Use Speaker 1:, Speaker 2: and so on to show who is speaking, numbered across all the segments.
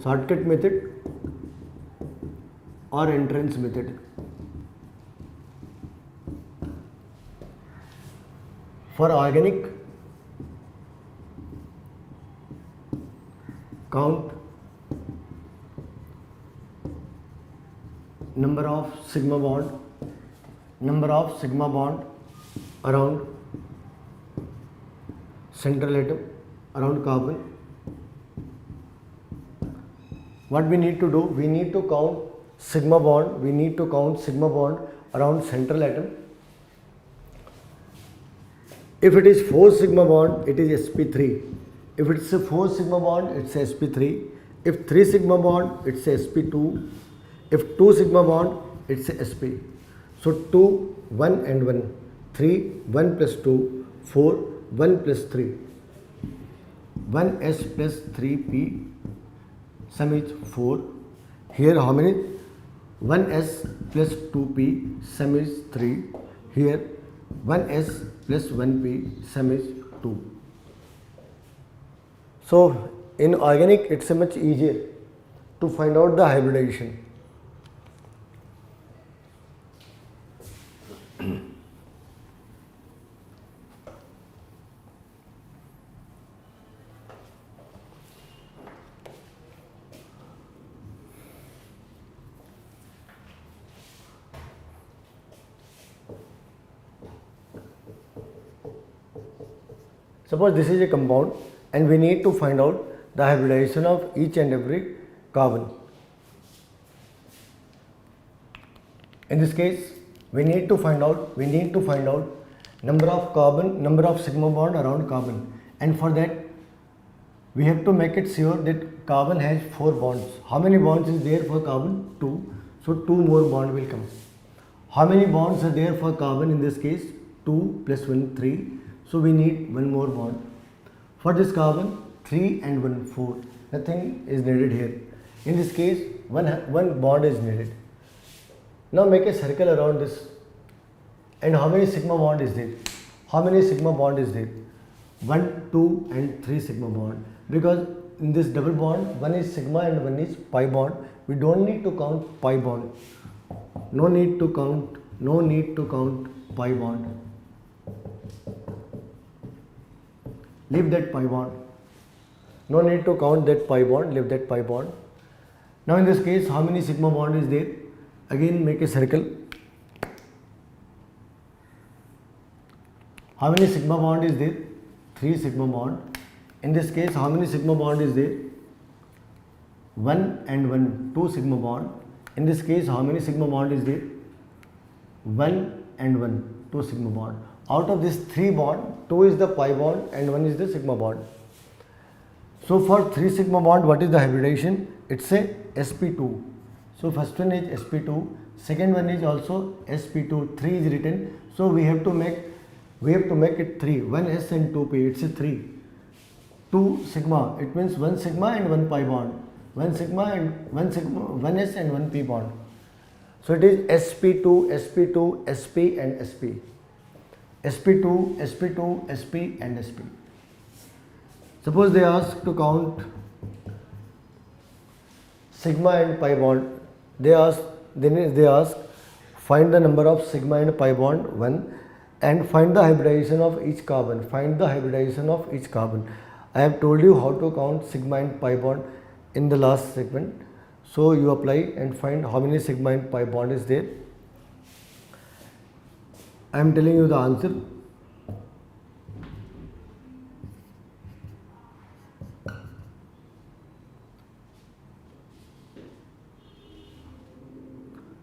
Speaker 1: shortcut method or entrance method. For organic, count number of sigma bond around central atom, around carbon. What we need to do, we need to count sigma bond around central atom. If it is 4 sigma bond, it is sp3. If it's a 4 sigma bond, it's sp3. If 3 sigma bond, it's sp2. If 2 sigma bond, it's sp. So 2, 1 and 1, 3, 1 plus 2, 4, 1 plus 3, 1s plus 3p, sum is 4. Here how many? 1s plus 2p, sum is 3. Here 1s plus 1p, sum is 2. So in organic, it's much easier to find out the hybridization. Suppose this is a compound and we need to find out the hybridization of each and every carbon. In this case, we need to find out number of sigma bond around carbon, and for that we have to make it sure that carbon has 4 bonds. How many bonds is there for carbon? 2. So 2 more bond will come. How many bonds are there for carbon in this case? 2 plus 1, 3. So we need 1 more bond. For this carbon, 3 and 1, 4. Nothing is needed here. In this case, one bond is needed. Now make a circle around this. And how many sigma bond is there? 1, 2 and 3 sigma bond. Because in this double bond, one is sigma and one is pi bond. We don't need to count pi bond. No need to count pi bond. Leave that pi bond. No need to count that pi bond. Leave that pi bond. Now in this case, how many sigma bond is there? Again make a circle. How many sigma bond is there? 3 sigma bond. In this case, how many sigma bond is there? 1 and 1, 2 sigma bond. In this case, how many sigma bond is there? 1 and 1, 2 sigma bond. Out of this 3 bond, 2 is the pi bond and 1 is the sigma bond. So for 3 sigma bond, what is the hybridization? It's a sp2. So first one is sp2, second one is also sp2, 3 is written. So we have to make it 3, 1s and 2p, it's a 3. 2 sigma, it means 1 sigma and 1 pi bond. 1s and 1 p bond. So it is sp2, sp2, sp and sp. sp2, sp2, sp and sp. Suppose they ask to count sigma and pi bond. They ask find the number of sigma and pi bond 1 and find the hybridization of each carbon. I have told you how to count sigma and pi bond in the last segment. So you apply and find how many sigma and pi bond is there. I am telling you the answer.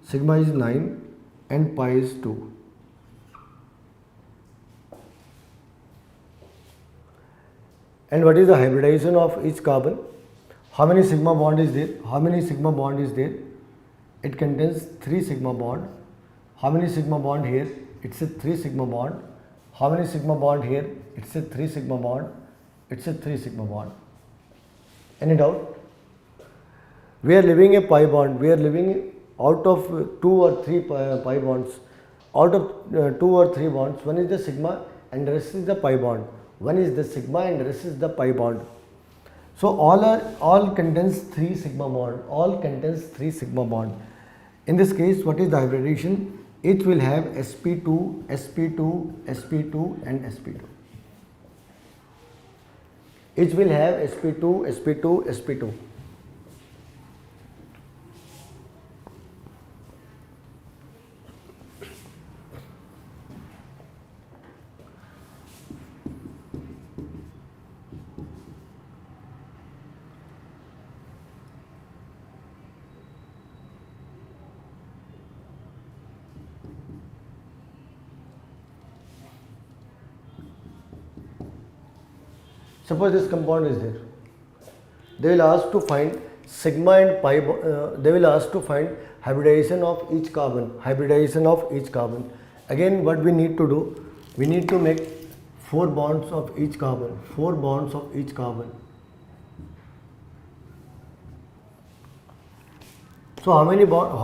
Speaker 1: Sigma is 9 and pi is 2. And what is the hybridization of each carbon? How many sigma bond is there? It contains 3 sigma bond. How many sigma bond here? It's a 3 sigma bond. How many sigma bond here? It's a 3 sigma bond. Any doubt? We are leaving a pi bond. Out of 2 or 3 pi bonds. Out of 2 or 3 bonds, one is the sigma and the rest is the pi bond. One is the sigma and the rest is the pi bond. So all contains 3 sigma bond. All contains 3 sigma bond. In this case, what is the hybridization? Each will have sp2, sp2, sp2 and sp2. Each will have sp2, sp2, sp2. Suppose this compound is there. They will ask to find sigma and pi. They will ask to find hybridization of each carbon. Hybridization of each carbon. Again, what we need to do? We need to make 4 bonds of each carbon. 4 bonds of each carbon. So how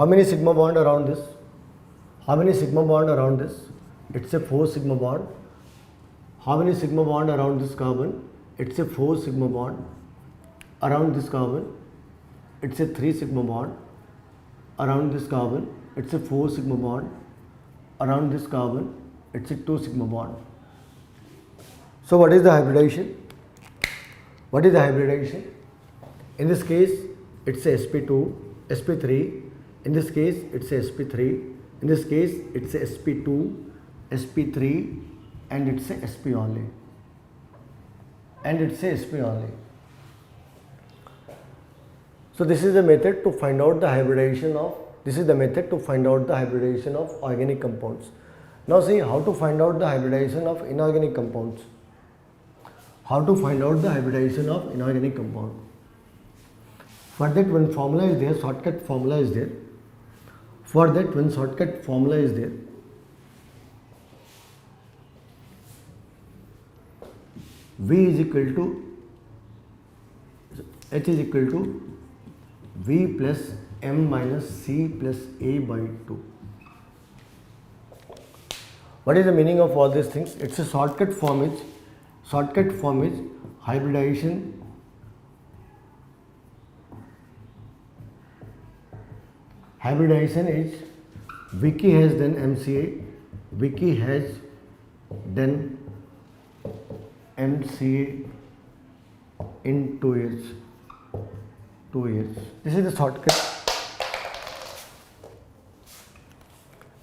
Speaker 1: many sigma bond around this? How many sigma bond around this? It's a 4 sigma bond. How many sigma bond around this carbon? It's a 4 sigma bond. Around this carbon, it's a 3 sigma bond. Around this carbon, it's a 4 sigma bond. Around this carbon, it's a 2 sigma bond. So what is the hybridization? What is the hybridization? In this case, it's a sp2, sp3. In this case, it's a sp3. In this case, it's a sp2, sp3 and it's a sp only. And it's a sp only. So this is the method to find out the hybridization of organic compounds. Now see how to find out the hybridization of inorganic compounds. How to find out the hybridization of inorganic compound. For that one formula is there, shortcut formula is there. For that one shortcut formula is there. V is equal to H is equal to V plus M minus C plus A by 2. What is the meaning of all these things? It's a shortcut form is hybridization is Vicky has done MCA, Vicky has done MCA in 2 years. 2 years. This is the shortcut.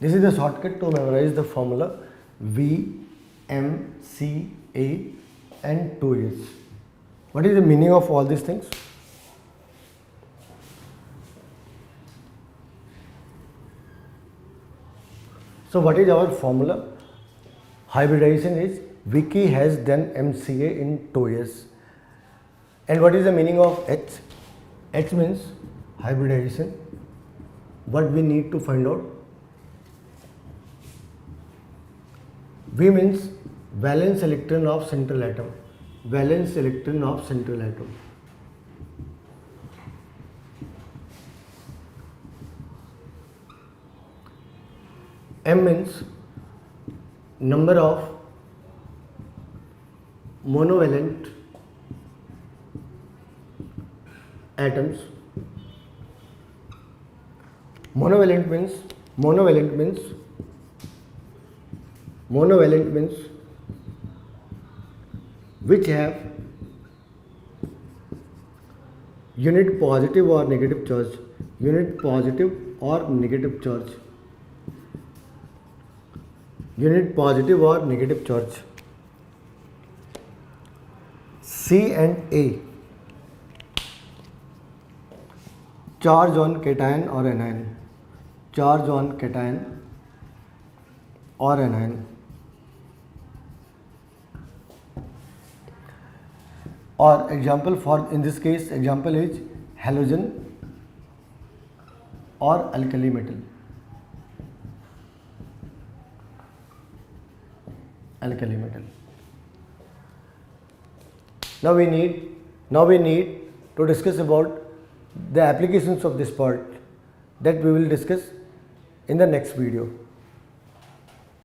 Speaker 1: This is the shortcut to memorize the formula V, M, C, A and 2 years. What is the meaning of all these things? So what is our formula? Hybridization is Vicky has done MCA in 2 years. And what is the meaning of H? H means hybridization. What we need to find out? V means valence electron of central atom. Valence electron of central atom. M means number of monovalent atoms. Monovalent means which have unit positive or negative charge. Unit positive or negative charge. Unit positive or negative charge. C and A, charge on cation or anion. Charge on cation or anion. Or example for in this case, example is halogen or alkali metal. Alkali metal. Now we need to discuss about the applications of this part, that we will discuss in the next video.